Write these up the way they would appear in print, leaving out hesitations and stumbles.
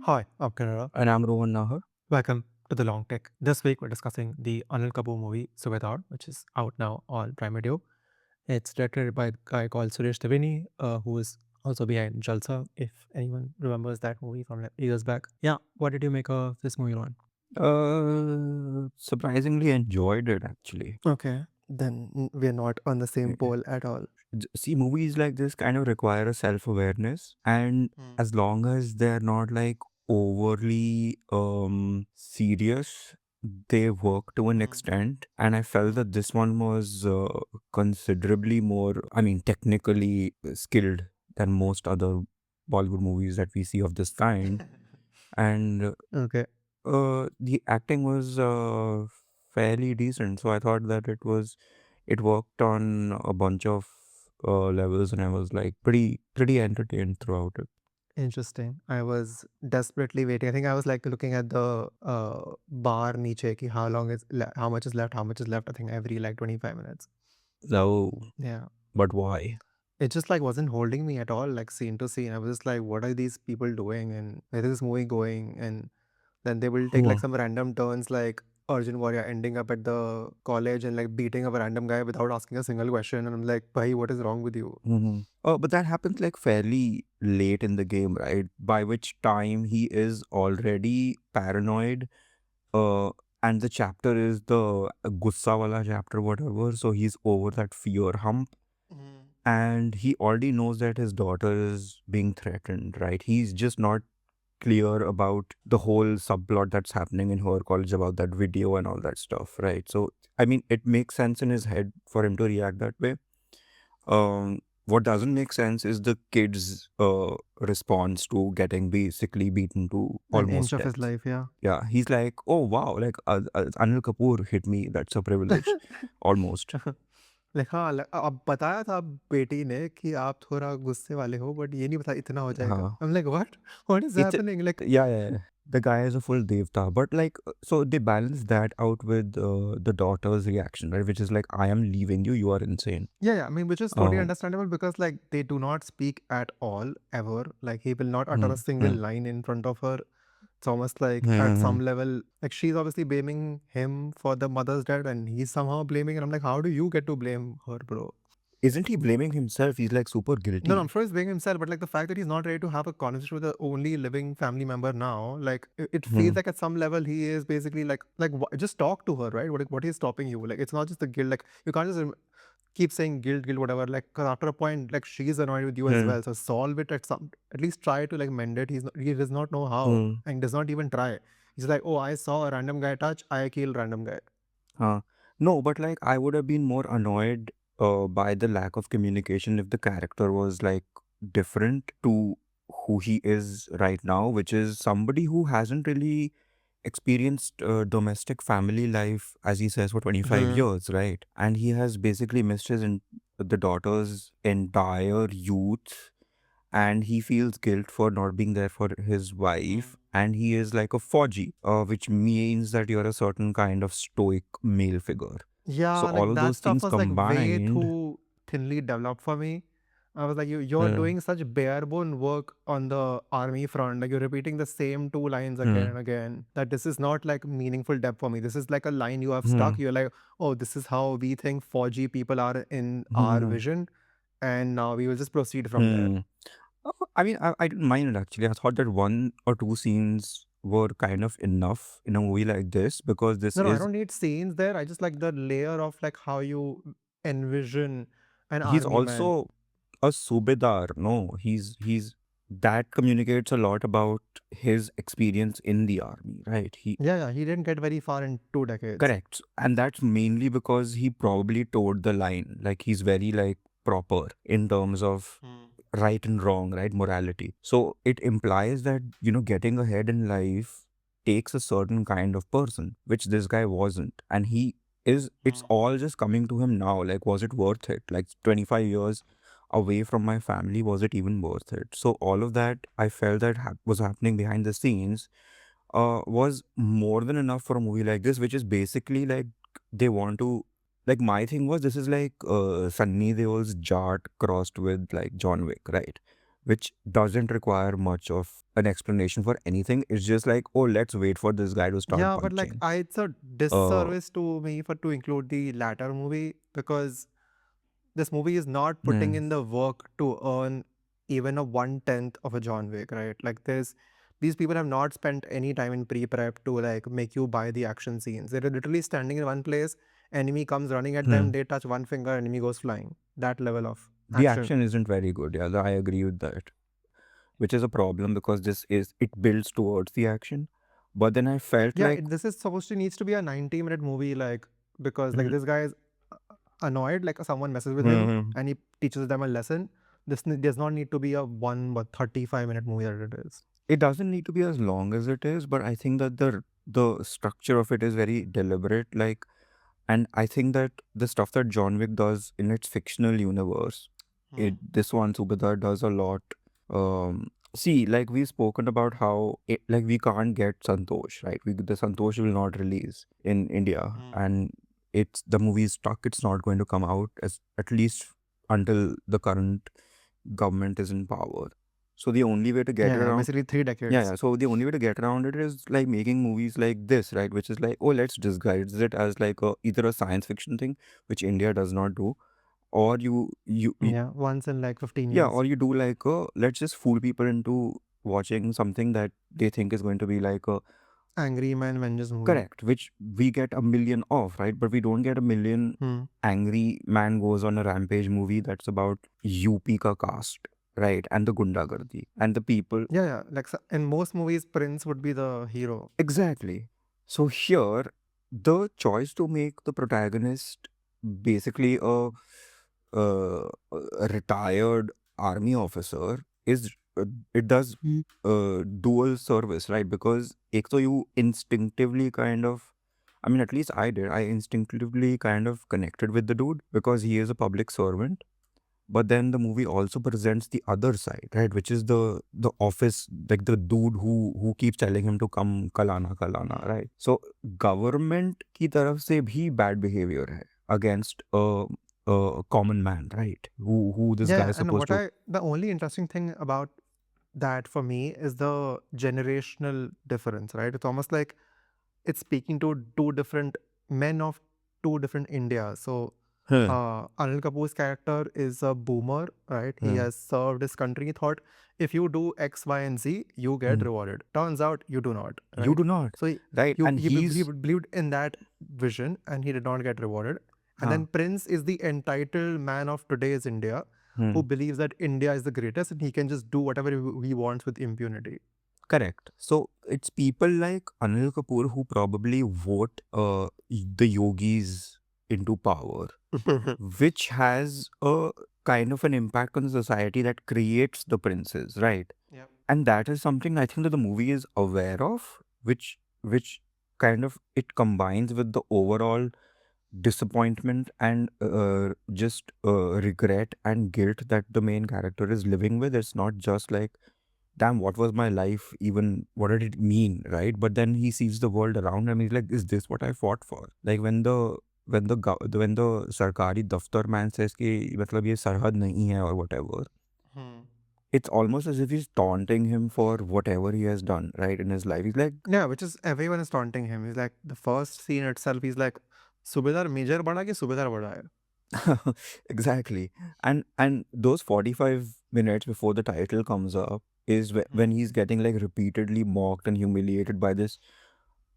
Hi, I'm Canara. And I'm Rohan Nahar. Welcome to The Long Take. This week we're discussing the Anil Kapoor movie Subedaar, which is out now on Prime Video. It's directed by a guy called Suresh Tavini, who is also behind Jalsa, if anyone remembers that movie from like years back. Yeah, what did you make of this movie, Ron? Surprisingly enjoyed it actually. Okay, then we're not on the same Eh, pole at all. See, movies like this kind of require a self-awareness, and as long as they're not like overly serious, they work to an extent. And I felt that this one was considerably more, I mean, technically skilled than most other Bollywood movies that we see of this kind. And Okay, the acting was fairly decent, so I thought that it worked on a bunch of levels, and I was like pretty entertained throughout it. interesting. I was desperately waiting. I think I was like looking at the bar niche, ki how much is left, how much is left. I think every like 25 minutes. So, Yeah. but why? It just like wasn't holding me at all, like scene to scene. I was just like, what are these people doing and where is this movie going? And then they will take like Wha- some random turns, like Arjun Warrior ending up at the college and like beating up a random guy without asking a single question. And I'm like, bhai, what is wrong with you? Mhm. But that happens like fairly late in the game, right? By which time he is already paranoid. Uh, and the chapter is the gussa wala chapter, whatever. So he's over that fear hump. And he already knows that his daughter is being threatened, right? He's just not clear about the whole subplot that's happening in her college about that video and all that stuff, right? So I mean, it makes sense in his head for him to react that way. What doesn't make sense is the kid's response to getting basically beaten to An inch almost of his death. life, yeah. Yeah, he's like, oh wow, like Anil Kapoor hit me, that's a privilege, almost. like हाँ अब बताया था बेटी ने कि आप थोड़ा गुस्से वाले हो बट ये नहीं पता इतना हो जाएगा हाँ. I'm like what is It's happening like yeah. The guy is a full devta, but like, so they balance that out with the daughter's reaction, right? Which is like, I am leaving you. You are insane. yeah, I mean, which is totally Um, understandable because like they do not speak at all ever. Like he will not utter hmm, a single hmm, line in front of her. It's almost like at hmm, some level, like she's obviously blaming him for the mother's death, and he's somehow blaming. And I'm like, how do you get to blame her, bro? Isn't he blaming himself? He's like super No, no, I'm guilty. sure he's blaming himself, but like the fact that he's not ready to have a conversation with the only living family member now, like it feels Hmm, like at some level he is basically like just talk to her, right? What is stopping you? Like it's not just the guilt. Like you can't just keep saying guilt, guilt, whatever. Like, cause after a point, like she's annoyed with you as hmm, well. So solve it at least try to like mend it. He does not know how hmm, and does not even try. He's like, oh, I saw a random guy touch, I killed random guy. huh. No, but like, I would have been more annoyed by the lack of communication if the character was like different to who he is right now, which is somebody who hasn't really experienced domestic family life, as he says, for 25 Hmm. years, right? And he has basically missed the daughter's entire youth, and he feels guilt for not being there for his wife. And he is like a Fauji, which means that you're a certain kind of stoic male figure. So Yeah, all like of that those stuff things was like way combined, too thinly developed for me. I was like, you're uh, doing such bare bone work on the army front. Like you're repeating the same two lines again hmm, and again. That this is not like meaningful depth for me. This is like a line you have hmm, stuck. You're like, oh, this is how we think 4G people are in our hmm, vision, and now we will just proceed from there. hmm. I mean, I didn't mind it actually. I thought that one or two scenes were kind of enough in a movie like this, because this No, no, I is don't need scenes there. I just like the layer of like how you envision an he's army man. also a Subedaar. No, he's that communicates a lot about his experience in the army, right? He Yeah, yeah, he didn't get very far in 2 decades. correct, and that's mainly because he probably towed the line. Like he's very like proper in terms of right and wrong, right? Morality. So it implies that, getting ahead in life takes a certain kind of person, which this guy wasn't. And it's all just coming to him now. Like, was it worth it? Like 25 years away from my family, was it even worth it? So all of that, I felt that was happening behind the scenes, was more than enough for a movie like this, which is basically like they want to. Like my thing was, this is like Sunny Deol's Jaat crossed with like John Wick, right? which doesn't require much of an explanation for anything. It's just like, oh, let's wait for this guy to start Yeah, but like punching. it's a Uh, disservice to me for to include the latter movie because this movie is not putting hmm, in the work to earn even a 1/10 of a John Wick, right? Like these people have not spent any time in pre-prep to like make you buy the action scenes. They're literally standing in one place, enemy comes running at them, hmm. they touch one finger, enemy goes flying. That level of The action. action isn't very good. Yeah, I agree with that, which is a problem because it builds towards the action. But then I felt Yeah, like, this is supposed to needs to be a 90-minute movie, like because like hmm, this guy is annoyed, like someone messes with him hmm, and he teaches them a lesson. Does not need to be a 35-minute movie that it is. it doesn't need to be as long as it is, but I think that the structure of it is very deliberate. Like, and I think that the stuff that John Wick does in its fictional universe, this one Subedaar does a lot. See, like we've spoken about how like we can't get Santosh, right? The Santosh will not release in India, and it's the movie is stuck. It's not going to come out as at least until the current government is in power. So the only way to get Yeah, around, basically 3 decades. yeah. So the only way to get around it is like making movies like this, right? Which is like, oh, let's disguise it as like either a science fiction thing, which India does not do, or Yeah, once in like 15 yeah, years. or you do like let's just fool people into watching something that they think is going to be like a Angry Man Avengers movie. correct, which we get a million of, right? But we don't get a million Hmm. angry man goes on a rampage movie that's about UP ka caste, right? And the gundagardi and the people. Yeah, yeah. Like in most movies, Prince would be the hero. Exactly. So here, the choice to make the protagonist basically a retired army officer is it does dual service, right? Because ek to you instinctively kind of, I mean, at least I did. I instinctively kind of connected with the dude because he is a public servant, but then the movie also presents the other side, right? Which is the office, like the dude who keeps telling him to come kalana, right? So government की तरफ से भी bad behavior है against a common man, right? Who this guy Yeah, is and supposed to. the only interesting thing about that for me is the generational difference, right? It's almost like it's speaking to two different men of two different Indias. So Huh, Anil Kapoor's character is a boomer, right? He huh, has served his country. He thought if you do X, Y, and Z, you get hmm. rewarded. Turns out you do not, You right? do not, So right? And he he's believed in that vision and he did not get rewarded. And huh, then Prince is the entitled man of today's India hmm. who believes that India is the greatest and he can just do whatever he wants with impunity. Correct. So it's people like Anil Kapoor who probably vote the yogis into power, which has a kind of an impact on the society that creates the princes, right? Yep. And that is something I think that the movie is aware of, which kind of it combines with the overall disappointment and just regret and guilt that the main character is living with. It's not just like, damn, what was my life even? What did it mean, right? But then he sees the world around him. He's like, is this what I fought for? Like when the sarkari daftar man says कि मतलब ये सरहद नहीं है or whatever, Hmm. it's almost as if he's taunting him for whatever he has done, right, in his life. He's like, Yeah, which is everyone is taunting him. He's like the first scene itself. He's like, "Subedaar major बड़ा कि सुबेदार बड़ा है?" exactly. And those 45 minutes before the title comes up is when he's getting like repeatedly mocked and humiliated by this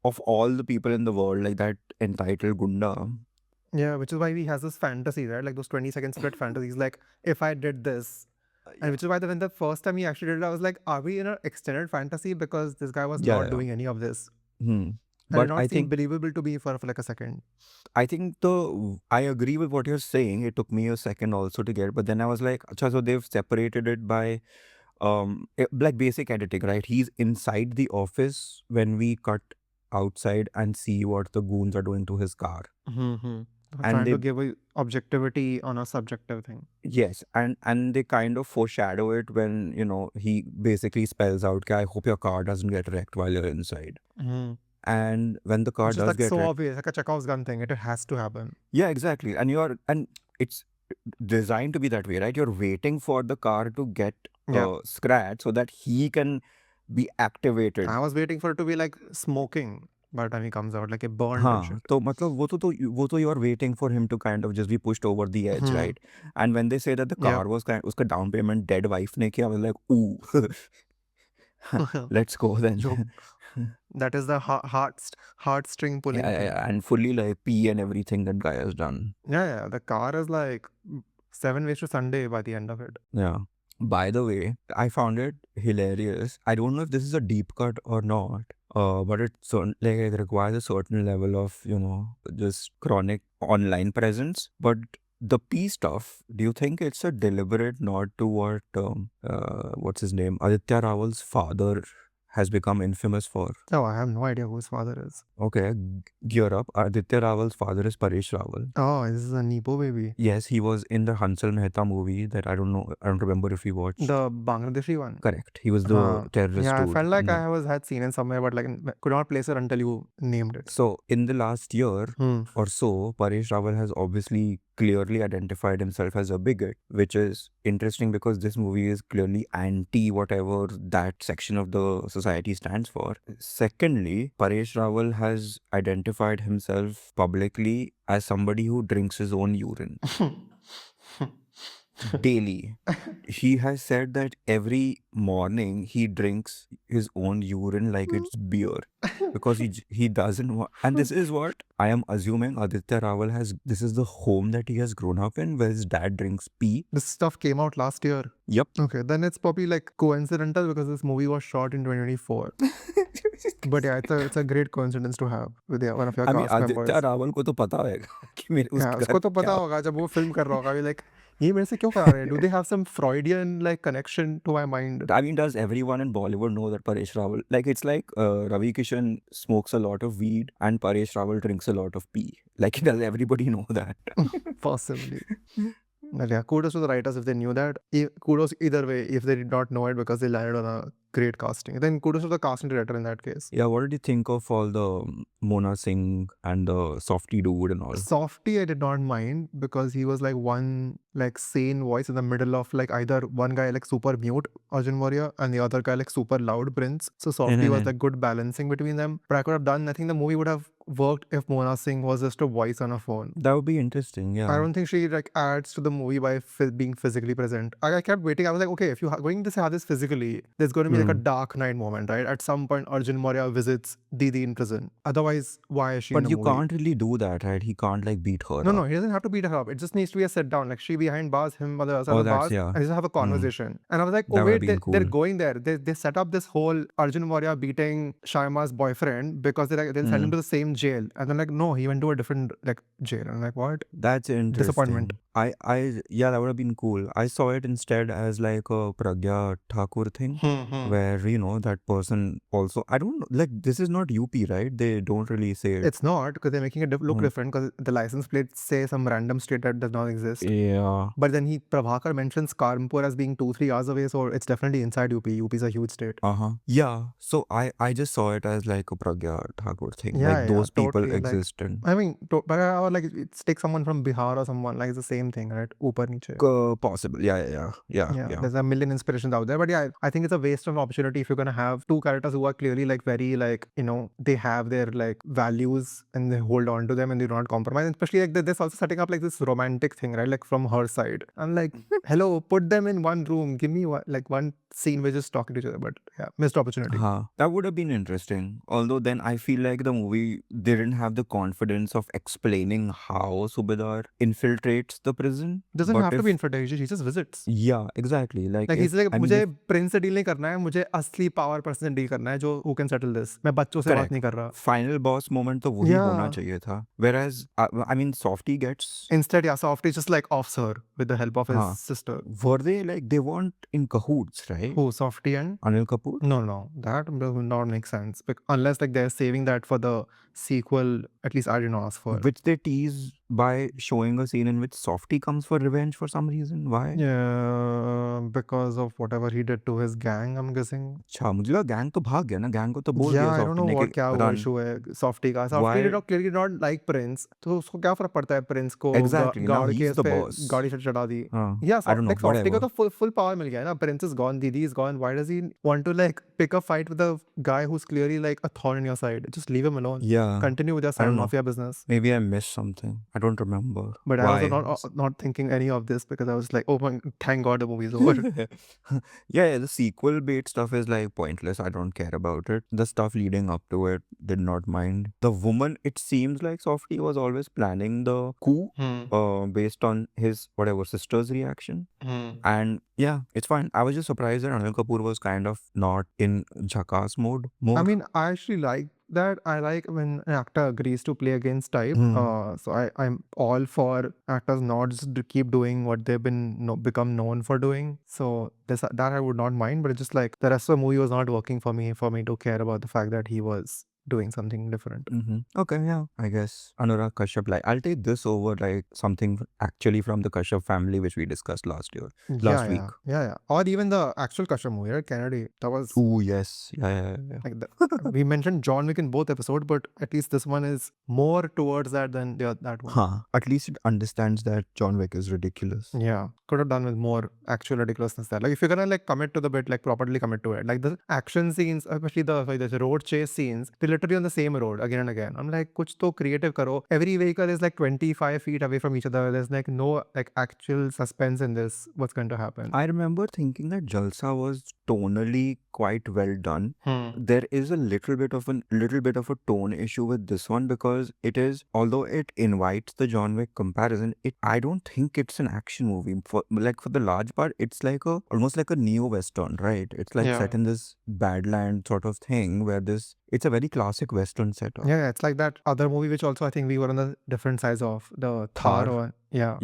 of all the people in the world, like that entitled gunda. Yeah, which is why he has this fantasy, right? Like those 20-second split fantasies. Like if I did this, and Yeah. which is why when the first time he actually did it, I was like, "Are we in an extended fantasy?" Because this guy was Yeah, not yeah. doing any of this, Hmm. and it But not I seem think believable to me for like a second. I agree with what you're saying. It took me a second also to get, but then I was like, Acha, so they've separated it by like basic editing, right? He's inside the office when we cut outside and see what the goons are doing to his car. Mm-hmm. And Trying they to give a objectivity on a subjective thing. yes, and they kind of foreshadow it when, he basically spells out, "Ki, I hope your car doesn't get wrecked while you're inside." Mm-hmm. And when the car Which is does like get so wrecked, obvious, like a Chekhov's gun thing. It has to happen. yeah, exactly. And it's designed to be that way, right? You're waiting for the car to get scratch so that he can be activated. I was waiting for it to be like smoking by the time he comes out, like a burned and हाँ shit. तो मतलब वो तो you are waiting for him to kind of just be pushed over the edge, right? And when they say that the Yep. car was kind उसका down payment dead wife ने किया, I was like, ooh, let's go then. जो that is the heartstring pulling thing. And fully like pee and everything that guy has done. Yeah, the car is like 7 ways to Sunday by the end of it. Yeah. By the way, I found it hilarious. I don't know if this is a deep cut or not, but it requires a certain level of, just chronic online presence. But the P stuff, do you think it's a deliberate nod to what's his name? Aditya Rawal's father has become infamous for? Oh, I have no idea who his father is. Okay, gear up. Aditya Rawal's father is Paresh Rawal. Oh, this is a Nepo baby. Yes, he was in the Hansal Mehta movie that I don't remember if we watched. The Bangladeshi one. Correct. He was the terrorist Yeah, I dude. felt like I had seen it somewhere, but like could not place it until you named it. So in the last year or so, Paresh Rawal has obviously clearly identified himself as a bigot, which is interesting because this movie is clearly anti whatever that section of the society stands for. Secondly, Paresh Rawal has identified himself publicly as somebody who drinks his own urine daily. He has said that every morning he drinks his own urine like it's beer because he doesn't want. And this is what I am assuming Aditya Rawal has. This is the home that he has grown up in, where his dad drinks pee. This stuff came out last year. Yep. Okay, then it's probably like coincidental because this movie was shot in 2024. But yeah, it's a great coincidence to have with one of your I mean, cast members. Aditya Rawal को तो पता होगा कि मेरे Yeah, उसको तो पता होगा जब वो फिल्म कर रहा होगा like ये मेरे से क्यों करा रहे हैं? Do they have some Freudian like connection to my mind? I mean, does everyone in Bollywood know that Paresh Rawal, like it's like Ravi Kishan smokes a lot of weed and Paresh Rawal drinks a lot of pee. Like, does everybody know that? Possibly. But yeah, kudos to the writers if they knew that. Kudos either way if they did not know it because they landed on a great casting. Then kudos to the casting director in that case. Yeah, what did you think of all the Mona Singh and the Softy dude and all? Softy I did not mind because he was like one like sane voice in the middle of like either one guy like super mute Arjun Warrior and the other guy like super loud Prince. So Softy was like good balancing between them. But I could have done, I think the movie would have worked if Mona Singh was just a voice on a phone. That would be interesting, yeah. I don't think she like adds to the movie by being physically present. I kept waiting. I was like, okay, if you're going to have this physically, there's going to be like a Dark Knight moment, right? At some point, Arjun Maurya visits Didi in prison. Otherwise, why is she in the movie? But you can't really do that, right? He can't like beat her No, he doesn't have to beat her up. It just needs to be a sit down. Like she behind bars, him on the other side of the bars, and just have a conversation. And I was like, oh wait, they're going there. They set up this whole Arjun Maurya beating Shaima's boyfriend because they'll send him to the same jail. And then like, no, he went to a different like jail. And I'm like, what? That's interesting. Disappointment. Yeah, that would have been cool. I saw it instead as like a Pragya Thakur thing, where that person also. I don't know. Like this is not UP, right? They don't really say it. It's not because they're making it look different because the license plate say some random state that does not exist. Yeah. But then Prabhakar mentions Kanpur as being 2-3 hours away, so it's definitely inside UP. UP is a huge state. Yeah. So I just saw it as like a Pragya Thakur thing. Yeah, like those people totally, exist. I mean, but like take someone from Bihar or someone like it's the same thing, right? Upar niche. Possible. Yeah. There's a million inspirations out there, but yeah, I think it's a waste of opportunity if you're gonna have two characters who are clearly like very like they have their like values and they hold on to them and they do not compromise. And especially like they're also setting up like this romantic thing, right? Like from her side. I'm like, hello, put them in one room. Give me one scene where just talking to each other. But yeah, missed opportunity. That would have been interesting. Although then I feel like the movie didn't have the confidence of explaining how Subedaar infiltrates the prison. Doesn't have to be infiltrated. He just visits. Yeah, exactly. Like he's like, मुझे Prince से deal नहीं करना है, मुझे असली power person से deal करना है जो who can settle this. मैं बच्चों से बात नहीं कर रहा. Final boss moment तो वही होना चाहिए था. Whereas I mean Softy gets instead Softy just like offs her with the help of his sister. Were they like they weren't in cahoots, right? Who, Softy and Anil Kapoor? No, that does not make sense. Unless like they're saving that for the sequel. At least I didn't ask for. Which they tease by showing a scene in which Softy comes for revenge for some reason. Why? Yeah, because of whatever he did to his gang, I'm guessing. अच्छा मुझे लगा gang तो भाग गया ना, gang को तो बोल Yeah, दिया I don't सॉफ्टी know ने कि what क्या हुआ रन. इशू है सॉफ्टी का. Softy Why? did not clearly not like Prince, तो उसको क्या फर्क पड़ता है प्रिंस को Exactly. Now गाड़ के he's उस the पे boss. गाड़ी से चढ़ा दी. हाँ. Yeah, I don't know. like softy को Whatever. तो full power मिल गया है ना. Prince is gone, Didi is gone. Why does he want to like pick a fight with a guy who's clearly like a thorn in your side? Just leave him alone. Yeah. Continue with your I don't sand know. mafia business. Maybe I missed something. I don't remember. But I Why? was not thinking any of this because I was like, oh my, thank God the movie's over. Yeah, the sequel bait stuff is like pointless. I don't care about it. The stuff leading up to it, did not mind. The woman, it seems like Softy was always planning the coup based on his whatever sister's reaction. And yeah, it's fine. I was just surprised that Anil Kapoor was kind of not in jackass mode more. I mean, I actually like that. I like when an actor agrees to play against type. So I'm all for actors not just to keep doing what they've been become known for doing. So that I would not mind, but it's just like the rest of the movie was not working for me to care about the fact that he was doing something different. Okay, yeah, I guess Anurag Kashyap. Like, I'll take this over like something actually from the Kashyap family, which we discussed last week. Yeah. Or even the actual Kashyap movie, right? Kennedy. That was. Oh yes, yeah. Like we mentioned John Wick in both episodes, but at least this one is more towards that than that one. Huh. At least it understands that John Wick is ridiculous. Yeah, could have done with more actual ridiculousness there. Like if you're gonna like commit to the bit, like properly commit to it. Like the action scenes, especially the road chase scenes, they're literally on the same road again and again. I'm like, kuch to creative karo. Every vehicle is like 25 feet away from each other. There's like no like actual suspense in this. What's going to happen? I remember thinking that Jalsa was tonally quite well done. There is a little bit of a tone issue with this one because it is, although it invites the John Wick comparison, I don't think it's an action movie. For the large part, it's like almost like a neo-western, right? It's like set in this badland sort of thing where it's a very classic western setup. Yeah, it's like that other movie which also I think we were on the different sides of, the Thar one. Yeah.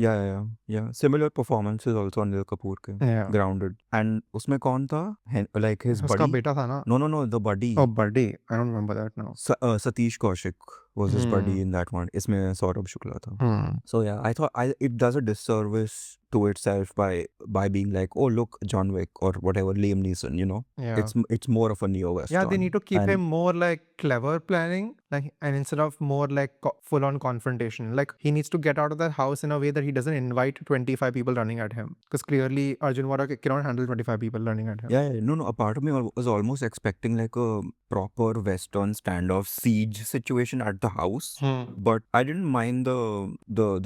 Similar performances also Anil Kapoor ke. Yeah. Grounded. And उसमें कौन था? Like his उसका buddy? बेटा था ना? No, the buddy. Oh, buddy. I don't remember that now. Satish Kaushik was his buddy in that one. इसमें सौरभ शुक्ला था. So yeah, I thought it does a disservice to itself by being like, oh look, John Wick or whatever, Liam Neeson, you know. Yeah. It's more of a neo-western. Yeah, they need to keep him more like clever planning, like, and instead of more like full-on confrontation. Like he needs to get out of that house in a way that he doesn't invite 25 people running at him, because clearly Arjun Vora cannot handle 25 people running at him. Yeah, no. A part of me was almost expecting like a proper Western standoff siege situation at the house, but I didn't mind the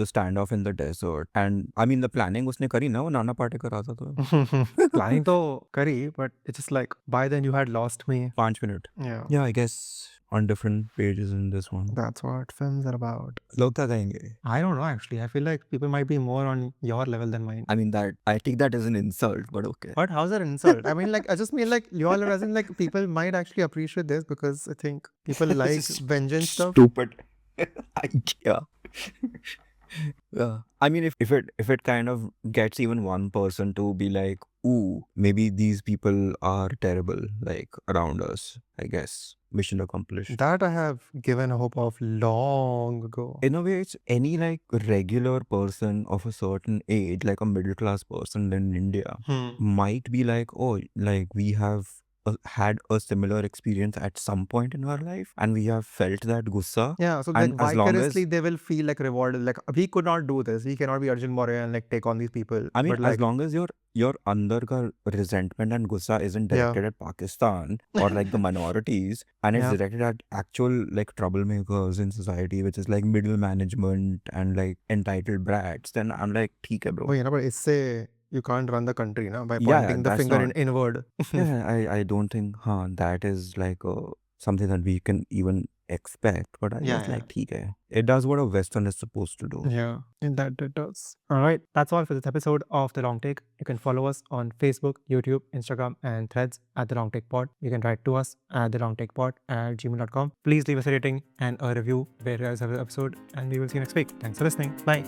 standoff in the desert. And I mean, the planning उसने करी ना, वो नाना पाटेकर आता था. Planning तो करी, but it's just like by then you had lost me. 5 minutes. Yeah, I guess on different pages in this one. That's what films are about. लोग क्या कहेंगे? I don't know actually. I feel like people might be more on your level than mine. I mean, that I take that as an insult, but okay. What? How's that an insult? I mean, like, I just mean like your level, as in like people might actually appreciate this because I think people like vengeance stuff. Stupid. Yeah. Yeah. I mean, if it kind of gets even one person to be like, ooh, maybe these people are terrible, like around us, I guess mission accomplished. That I have given a hope of long ago. In a way, it's any like regular person of a certain age, like a middle class person in India, might be like, oh, like we have had a similar experience at some point in our life and we have felt that gussa. Yeah, so and like vicariously they will feel like rewarded. Like we could not do this. We cannot be Arjun Moria and like take on these people. I mean, but like, as long as your under ka resentment and gussa isn't directed at Pakistan or like the minorities and it's directed at actual like troublemakers in society, which is like middle management and like entitled brats, then I'm like, theek hai bro. Oh, but isse you can't run the country na, by pointing the finger inward. Yeah, I don't think that is like something that we can even expect, but I guess like theek hai. It does what a Western is supposed to do. Yeah, and that it does. All right, that's all for this episode of The Long Take. You can follow us on Facebook, YouTube, Instagram, and Threads at The Long Take Pod. You can write to us at thelongtakepod@gmail.com. Please leave us a rating and a review where you guys have the episode, and we will see you next week. Thanks for listening. Bye.